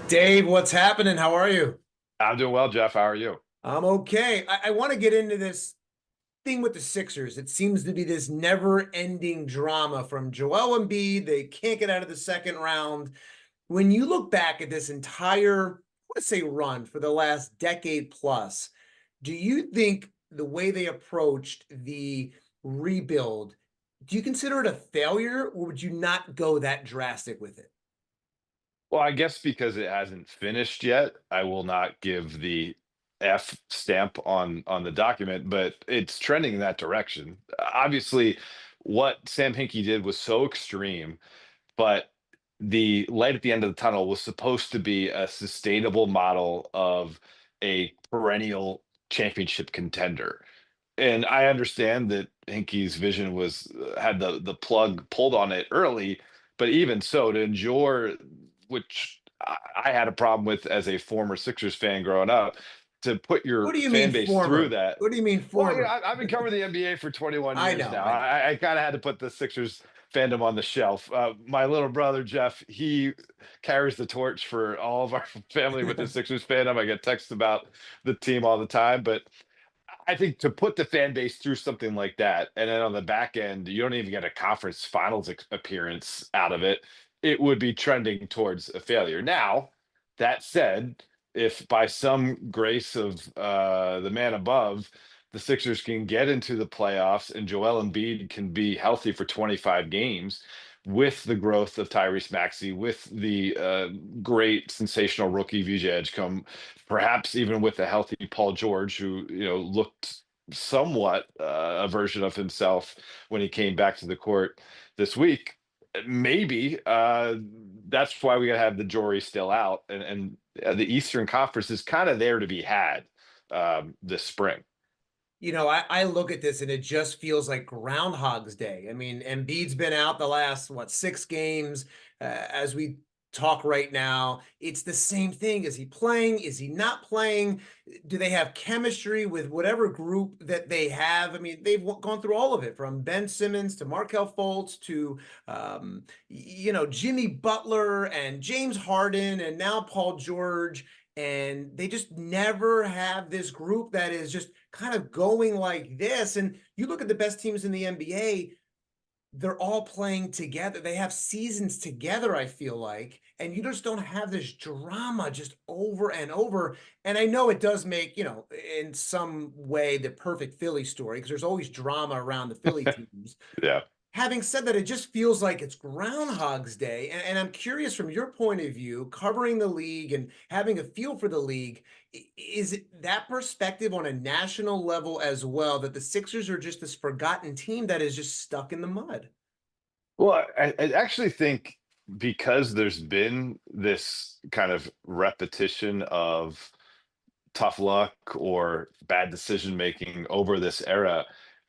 Dave, what's happening? How are you? I'm doing well, Jeff. How are you? I'm okay. I want to get into this thing with the Sixers. It seems to be this never-ending drama from Joel Embiid. They can't get out of the second round. When you look back at this entire, I want to say run for the last decade plus, do you think the way they approached the rebuild, do you consider it a failure, or would you not go that drastic with it? Well, I guess because it hasn't finished yet, I will not give the F stamp on the document, but it's trending in that direction. Obviously, what Sam Hinkie did was so extreme, but the light at the end of the tunnel was supposed to be a sustainable model of a perennial championship contender. And I understand that Hinkie's vision was had the plug pulled on it early, but even so, to endure, which I had a problem with as a former Sixers fan growing up, to put What your do you mean fan base through former? that. What do you mean Well, former? I've been covering the NBA for 21 I years know, now. I know. I kind of had to put the Sixers fandom on the shelf. My little brother Jeff, he carries the torch for all of our family with the Sixers fandom. I get texts about the team all the time, but I think to put the fan base through something like that, and then on the back end, you don't even get a conference finals appearance out of it, it would be trending towards a failure. Now, that said, if by some grace of the man above, the Sixers can get into the playoffs and Joel Embiid can be healthy for 25 games with the growth of Tyrese Maxey, with the great sensational rookie VJ Edgecombe, perhaps even with a healthy Paul George, who looked somewhat a version of himself when he came back to the court this week. Maybe that's why we gotta have the jury still out, and the Eastern Conference is kind of there to be had this spring. I look at this and it just feels like Groundhog's Day. I mean, Embiid's been out the last, what, 6 games. As we talk right now, it's the same thing. Is he playing? Is he not playing? Do they have chemistry with whatever group that they have? I mean, they've gone through all of it from Ben Simmons to Markel Fultz to, Jimmy Butler and James Harden and now Paul George. And they just never have this group that is just kind of going like this. And you look at the best teams in the NBA, they're all playing together. They have seasons together, I feel like. And you just don't have this drama just over and over. And I know it does make, in some way the perfect Philly story because there's always drama around the Philly teams. Yeah. Having said that, it just feels like it's Groundhog's Day. And I'm curious from your point of view, covering the league and having a feel for the league, is it that perspective on a national level as well that the Sixers are just this forgotten team that is just stuck in the mud? Well, I actually think because there's been this kind of repetition of tough luck or bad decision making over this era,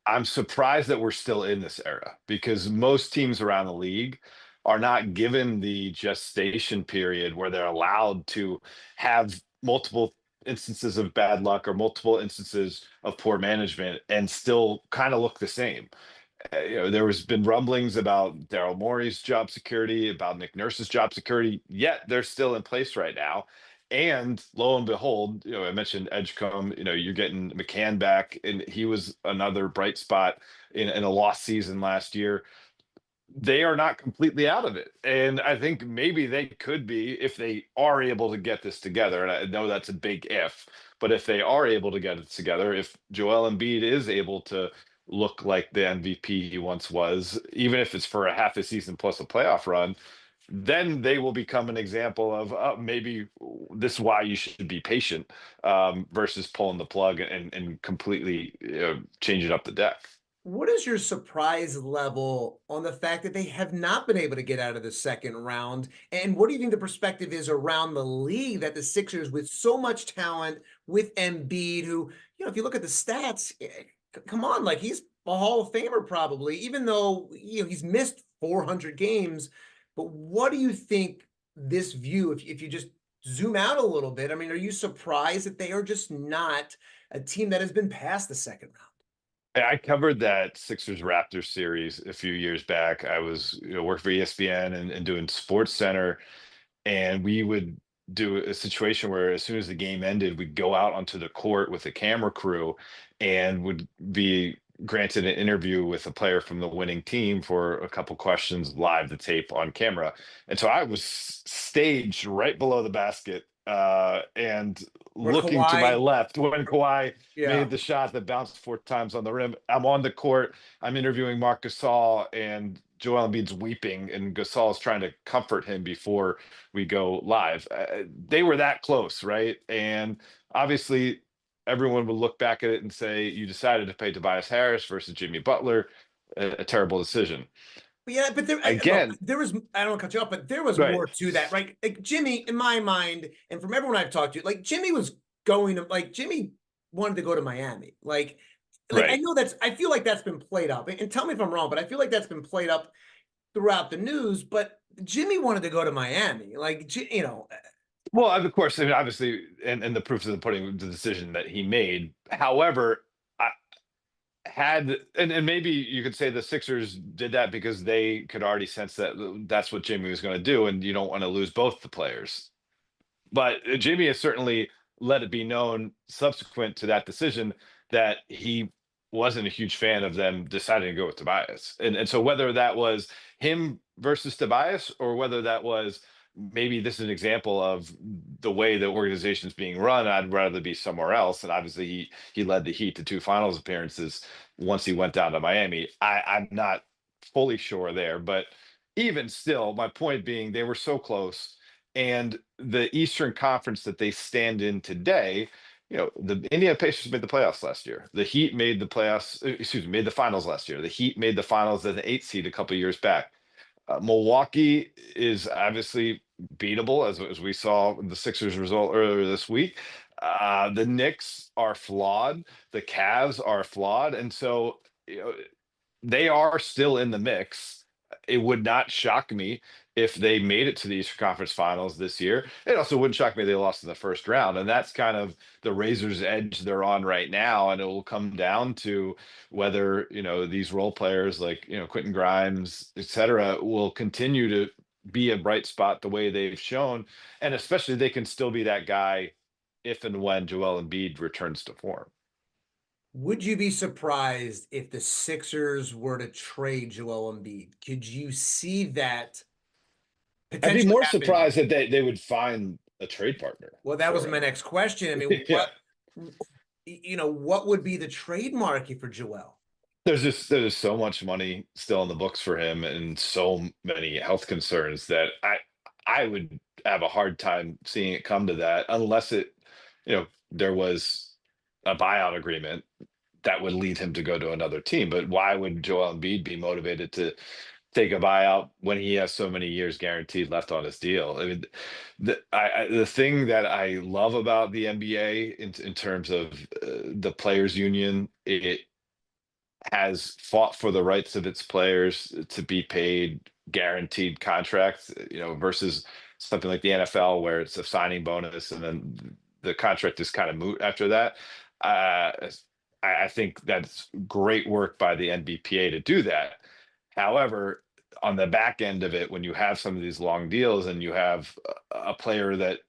I'm surprised that we're still in this era because most teams around the league are not given the gestation period where they're allowed to have multiple instances of bad luck or multiple instances of poor management and still kind of look the same. There has been rumblings about Daryl Morey's job security, about Nick Nurse's job security, yet they're still in place right now. And lo and behold, I mentioned Edgecombe, you're getting McCann back, and he was another bright spot in a lost season last year. They are not completely out of it. And I think maybe they could be if they are able to get this together. And I know that's a big if, but if they are able to get it together, if Joel Embiid is able to look like the MVP he once was, even if it's for a half a season plus a playoff run, then they will become an example of maybe this is why you should be patient versus pulling the plug and completely changing up the deck. What is your surprise level on the fact that they have not been able to get out of the second round? And what do you think the perspective is around the league that the Sixers, with so much talent, with Embiid, who, if you look at the stats, come on, like he's a Hall of Famer probably, even though, he's missed 400 games. But what do you think this view, if you just zoom out a little bit, I mean, are you surprised that they are just not a team that has been past the second round? I covered that Sixers Raptors series a few years back. I was worked for ESPN and doing Sports Center, and we would do a situation where as soon as the game ended, we'd go out onto the court with a camera crew and would be granted an interview with a player from the winning team for a couple questions live to tape on camera. And so I was staged right below the basket and Where looking to my Kawhi, left when Kawhi yeah. made the shot that bounced 4 times on the rim. I'm on the court. I'm interviewing Marc Gasol, and Joel Embiid's weeping, and Gasol's trying to comfort him before we go live. They were that close, right? And obviously, everyone would look back at it and say, "You decided to pay Tobias Harris versus Jimmy Butler, a terrible decision." But yeah, but look, Again, there was, I don't want to cut you off, but there was right, more to that, right? Like Jimmy, in my mind, and from everyone I've talked to, like Jimmy was going to, like Jimmy wanted to go to Miami. Like I right. know I feel like that's been played up. And tell me if I'm wrong, but I feel like that's been played up throughout the news. But Jimmy wanted to go to Miami. Well, of course, I mean, obviously, and the proof of the pudding, the decision that he made. However, I had, and maybe you could say the Sixers did that because they could already sense that that's what Jimmy was going to do, and you don't want to lose both the players. But Jamie has certainly let it be known subsequent to that decision that he wasn't a huge fan of them deciding to go with Tobias. And so whether that was him versus Tobias or whether that was maybe this is an example of the way the organization's being run, I'd rather be somewhere else. And obviously he led the Heat to 2 finals appearances once he went down to Miami. I'm not fully sure there, but even still, my point being they were so close, and the Eastern Conference that they stand in today, the Indiana Pacers made the playoffs last year. The Heat made the playoffs, excuse me, made the finals last year. The Heat made the finals as an 8 seed a couple years back. Milwaukee is obviously beatable, as we saw the Sixers result earlier this week. The Knicks are flawed. The Cavs are flawed. And so, they are still in the mix. It would not shock me if they made it to the Eastern Conference Finals this year. It also wouldn't shock me if they lost in the first round. And that's kind of the razor's edge they're on right now. And it will come down to whether, these role players like, Quentin Grimes, et cetera, will continue to be a bright spot the way they've shown. And especially they can still be that guy if and when Joel Embiid returns to form. would you be surprised if the Sixers were to trade Joel Embiid? Could you see that I'd be potentially more happening? surprised that they would find a trade partner Well, that was for my him. next question. I mean, Yeah. what would be the trade market for Joel? There's so much money still in the books for him and so many health concerns that I would have a hard time seeing it come to that unless there was a buyout agreement that would lead him to go to another team. But why would Joel Embiid be motivated to take a buyout when he has so many years guaranteed left on his deal? I mean, the thing that I love about the NBA in terms of the players' union, it has fought for the rights of its players to be paid guaranteed contracts, versus something like the NFL where it's a signing bonus and then the contract is kind of moot after that. I think that's great work by the NBPA to do that. However, on the back end of it, when you have some of these long deals and you have a player that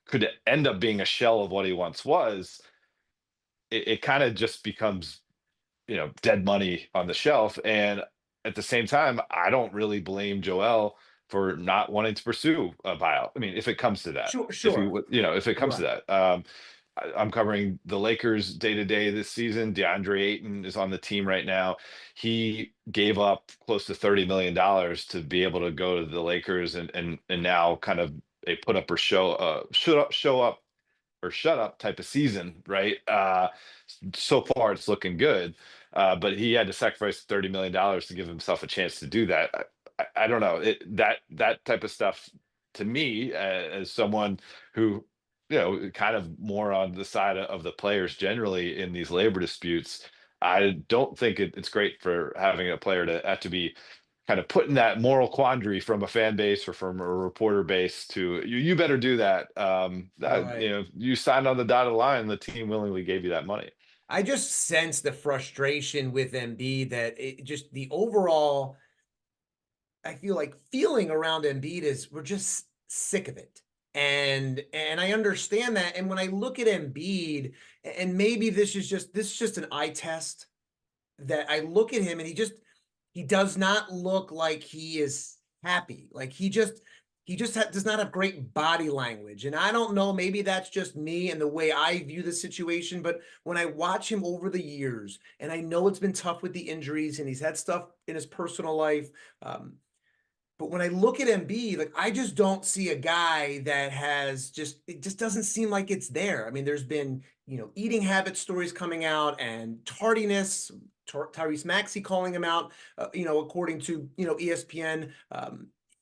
could end up being a shell of what he once was, it kind of just becomes dead money on the shelf. And at the same time, I don't really blame Joel for not wanting to pursue a buyout. I mean, if it comes to that, Sure, if sure. you if it comes to Right. that, I'm covering the Lakers day to day this season. DeAndre Ayton is on the team right now. He gave up close to $30 million to be able to go to the Lakers, and now kind of a put up or show up or shut up type of season, right? So far it's looking good, but he had to sacrifice $30 million to give himself a chance to do that. I don't know that type of stuff to me, as someone who kind of more on the side of the players generally in these labor disputes. I don't think it's great for having a player to have to be kind of putting that moral quandary from a fan base or from a reporter base to you better do that. Right. You signed on the dotted line, the team willingly gave you that money. I just sense the frustration with Embiid that it just the overall, I feel like feeling around Embiid is we're just sick of it. And I understand that. And when I look at Embiid, and maybe this is just an eye test, that I look at him and he does not look like he is happy. Like he just does not have great body language. And I don't know, maybe that's just me and the way I view the situation. But when I watch him over the years, and I know it's been tough with the injuries and he's had stuff in his personal life, um, but when I look at Embiid, like I just don't see a guy that has it just doesn't seem like it's there. I mean, there's been, eating habit stories coming out and tardiness, Tyrese Maxey calling him out, according to, ESPN.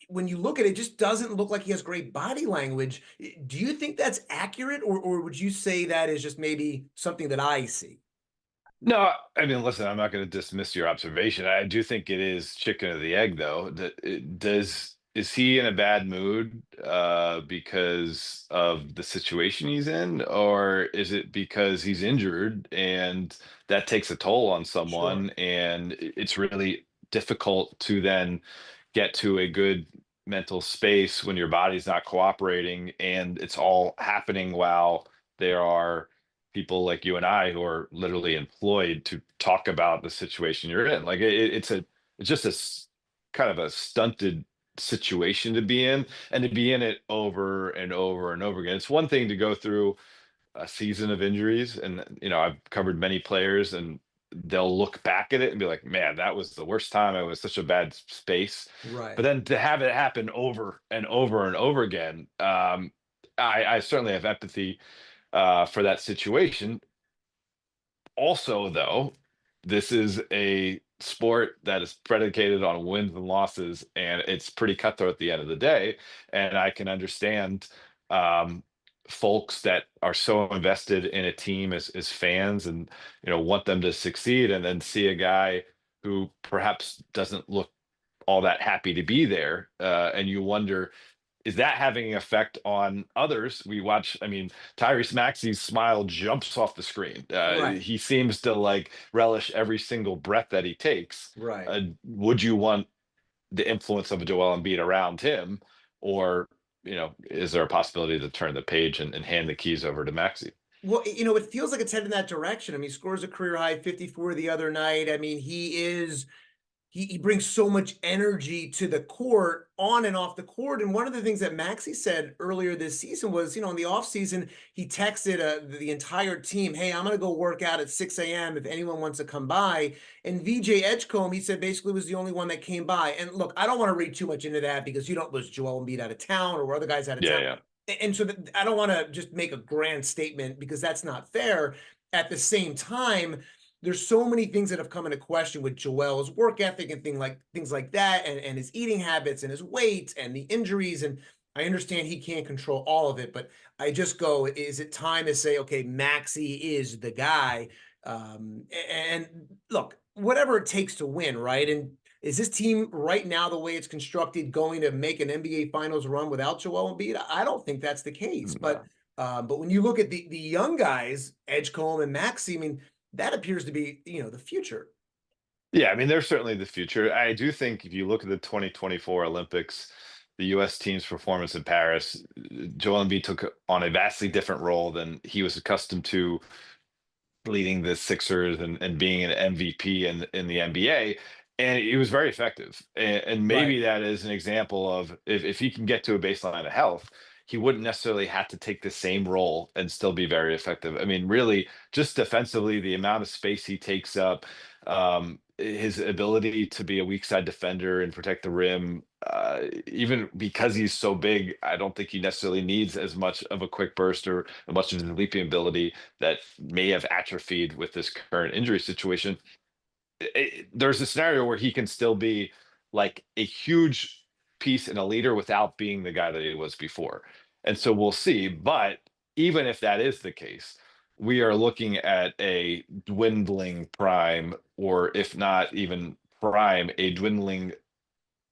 When you look at it, just doesn't look like he has great body language. Do you think that's accurate, or would you say that is just maybe something that I see? No, I mean, listen, I'm not going to dismiss your observation. I do think it is chicken or the egg, though. Is he in a bad mood because of the situation he's in, or is it because he's injured and that takes a toll on Sure. someone, and it's really difficult to then get to a good mental space when your body's not cooperating and it's all happening while there are people like you and I who are literally employed to talk about the situation you're in. Like it's just kind of a stunted situation to be in, and to be in it over and over and over again. It's one thing to go through a season of injuries, and I've covered many players, and they'll look back at it and be like, man, that was the worst time. I was such a bad space. But Right. then to have it happen over and over and over again, I certainly have empathy for that situation. Also, though, this is a sport that is predicated on wins and losses, and it's pretty cutthroat at the end of the day. And I can understand um, folks that are so invested in a team as fans, and want them to succeed, and then see a guy who perhaps doesn't look all that happy to be there, and you wonder, is that having an effect on others? We watch, I mean, Tyrese Maxey's smile jumps off the screen. Right. He seems to like relish every single breath that he takes. Right. Would you want the influence of a Joel Embiid around him, or is there a possibility to turn the page and hand the keys over to Maxey? Well, it feels like it's heading that direction. I mean, he scores a career high 54 the other night. I mean, he brings so much energy to the court, on and off the court. And one of the things that Maxi said earlier this season was, in the offseason, he texted the entire team, hey, I'm going to go work out at 6 a.m. if anyone wants to come by. And VJ Edgecombe, he said, basically was the only one that came by. And look, I don't want to read too much into that, because was Joel Embiid out of town, or were other guys out of Yeah, town? yeah. And so I don't want to just make a grand statement, because that's not fair. At the same time, there's so many things that have come into question with Joel's work ethic and things like that, and his eating habits and his weight and the injuries. And I understand he can't control all of it, but I just go, is it time to say, okay, Maxi is the guy? And look, whatever it takes to win, right? And is this team right now, the way it's constructed, going to make an NBA Finals run without Joel Embiid? I don't think that's the case. But No. when you look at the young guys, Edgecombe and Maxi, I mean, that appears to be, the future. Yeah, I mean, they're certainly the future. I do think if you look at the 2024 Olympics, the U.S. team's performance in Paris, Joel Embiid took on a vastly different role than he was accustomed to, leading the Sixers and being an MVP in the NBA. And he was very effective. And Right. maybe that is an example of, if he can get to a baseline of health, he wouldn't necessarily have to take the same role and still be very effective. I mean, really, just defensively, the amount of space he takes up, his ability to be a weak side defender and protect the rim, even because he's so big, I don't think he necessarily needs as much of a quick burst or as much of his leaping ability that may have atrophied with this current injury situation. There's a scenario where he can still be like a huge piece and a leader without being the guy that he was before. And so we'll see. But even if that is the case, we are looking at a dwindling prime, or if not even prime, a dwindling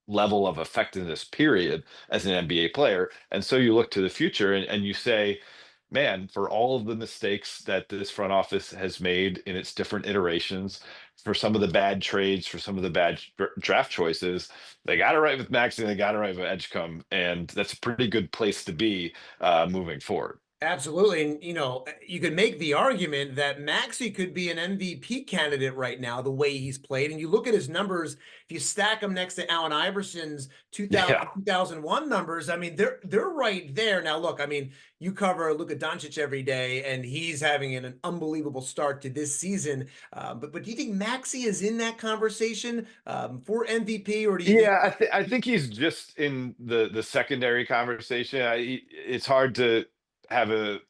level of effectiveness period as an NBA player. And so you look to the future, and you say, man, for all of the mistakes that this front office has made in its different iterations, for some of the bad trades, for some of the bad draft choices, they got it right with Maxi, they got it right with Edgecombe, and that's a pretty good place to be moving forward. Absolutely. And, you could make the argument that Maxey could be an MVP candidate right now, the way he's played. And you look at his numbers, if you stack them next to Allen Iverson's 2000, Yeah. 2001 numbers, I mean, they're right there. Now, look, I mean, you cover Luka Doncic every day, and he's having an unbelievable start to this season. But do you think Maxey is in that conversation for MVP, or do you think? Yeah, I think he's just in the secondary conversation. It's hard to have a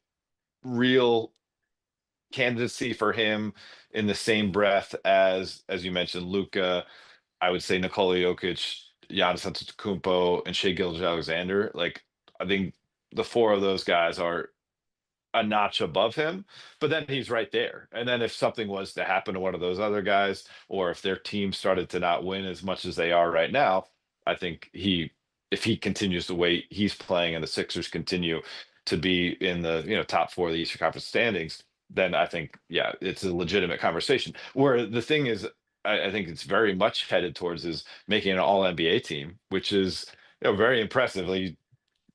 real candidacy for him in the same breath as you mentioned, Luca. I would say Nikola Jokic, Giannis Antetokounmpo, and Shea Gilgeous-Alexander. Like, I think the four of those guys are a notch above him, but then he's right there. And then if something was to happen to one of those other guys, or if their team started to not win as much as they are right now, I think if he continues the way he's playing and the Sixers continue to be in the top four of the Eastern Conference standings, then I think yeah, it's a legitimate conversation. Where the thing is, I think it's very much headed towards is making an All NBA team, which is very impressive. Like,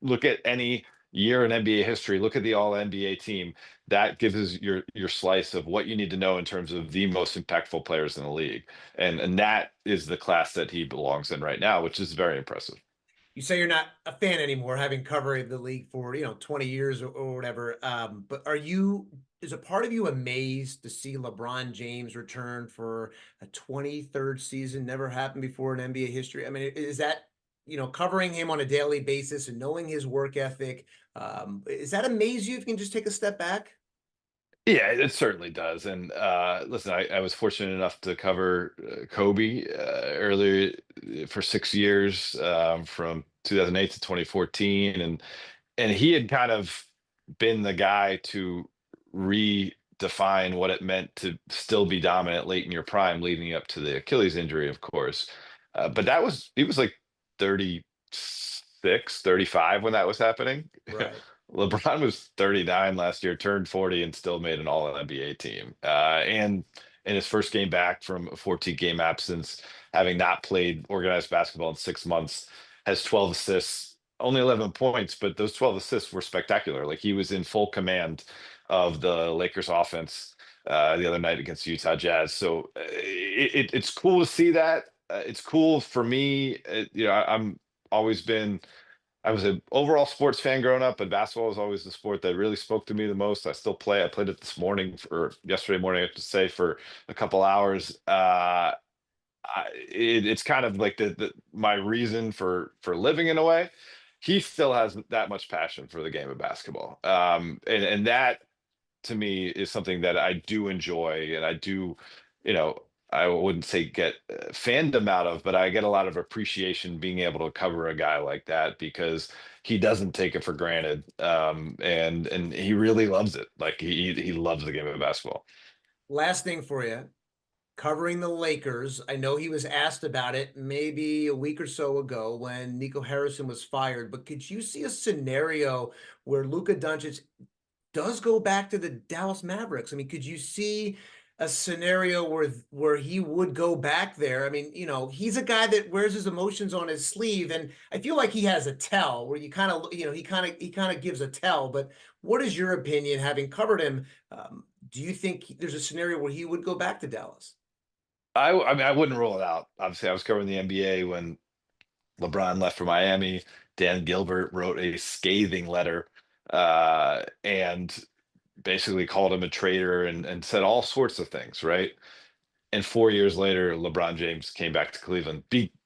look at any year in NBA history, look at the all NBA team. That gives us your slice of what you need to know in terms of the most impactful players in the league. And that is the class that he belongs in right now, which is very impressive. You say you're not a fan anymore, having covered the league for 20 years or whatever. But is a part of you amazed to see LeBron James return for a 23rd season? Never happened before in NBA history. I mean, is that covering him on a daily basis and knowing his work ethic? Is that amaze you if you can just take a step back? Yeah, it certainly does. And listen, I was fortunate enough to cover Kobe earlier for 6 years, from 2008 to 2014, and he had kind of been the guy to redefine what it meant to still be dominant late in your prime, leading up to the Achilles injury, of course. But he was like 36, 35 when that was happening. Right. LeBron was 39 last year, turned 40, and still made an All NBA team. And in his first game back from a 14 game absence, having not played organized basketball in 6 months, has 12 assists, only 11 points, but those 12 assists were spectacular. Like, he was in full command of the Lakers offense the other night against the Utah Jazz. So it's cool to see that. It's cool for me. I'm always been I was an overall sports fan growing up, but basketball was always the sport that really spoke to me the most. I still play. I played it this morning for yesterday morning, I have to say, for a couple hours. It's kind of like the my reason for living in a way. He still has that much passion for the game of basketball, and that to me is something that I do enjoy, and I do, you know, I wouldn't say get fandom out of, but I get a lot of appreciation being able to cover a guy like that because he doesn't take it for granted, and he really loves it. Like, he loves the game of basketball. Last thing for you. Covering the Lakers. I know he was asked about it maybe a week or so ago when Nico Harrison was fired, but could you see a scenario where Luka Doncic does go back to the Dallas Mavericks? I mean, could you see a scenario where he would go back there? I mean, he's a guy that wears his emotions on his sleeve, and I feel like he has a tell where you kind of, he kind of gives a tell. But what is your opinion, having covered him? Do you think there's a scenario where he would go back to Dallas? I mean, I wouldn't rule it out. Obviously, I was covering the NBA when LeBron left for Miami. Dan Gilbert wrote a scathing letter, and basically called him a traitor and said all sorts of things, right? And 4 years later, LeBron James came back to Cleveland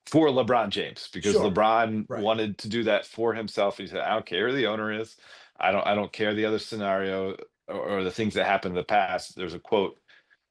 for LeBron James because Sure. LeBron Right. wanted to do that for himself. He said, "I don't care who the owner is. I don't care the other scenario or the things that happened in the past." There's a quote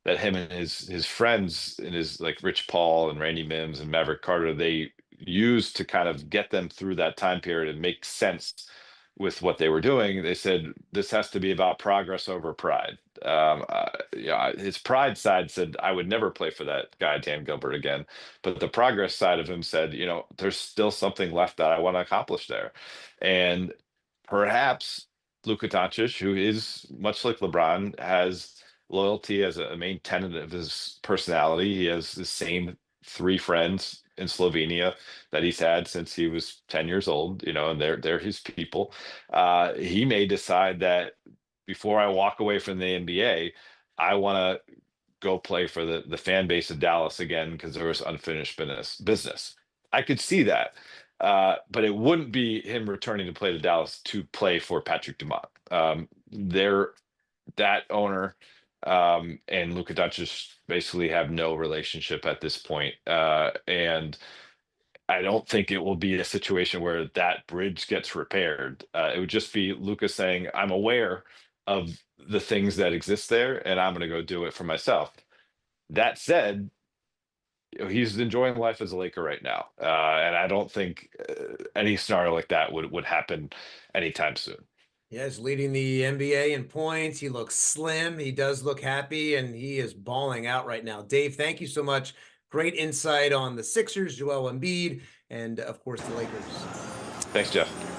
that him and his friends and his like Rich Paul and Randy Mims and Maverick Carter, they used to kind of get them through that time period and make sense with what they were doing. They said this has to be about progress over pride. Yeah, his pride side said I would never play for that guy Dan Gilbert again, but the progress side of him said, there's still something left that I want to accomplish there, and perhaps Luka Doncic, who is much like LeBron, has loyalty as a main tenet of his personality. He has the same three friends in Slovenia that he's had since he was 10 years old, and they're his people. He may decide that before I walk away from the NBA, I want to go play for the fan base of Dallas again because there was unfinished business. I could see that. But it wouldn't be him returning to play to Dallas to play for Patrick Dumont. They're that owner and Luka Doncic basically have no relationship at this point. And I don't think it will be a situation where that bridge gets repaired. It would just be Luka saying, I'm aware of the things that exist there, and I'm going to go do it for myself. That said, he's enjoying life as a Laker right now, and I don't think any scenario like that would happen anytime soon. Yeah, he's leading the NBA in points. He looks slim. He does look happy, and he is balling out right now. Dave, thank you so much. Great insight on the Sixers, Joel Embiid, and of course the Lakers. Thanks, Jeff.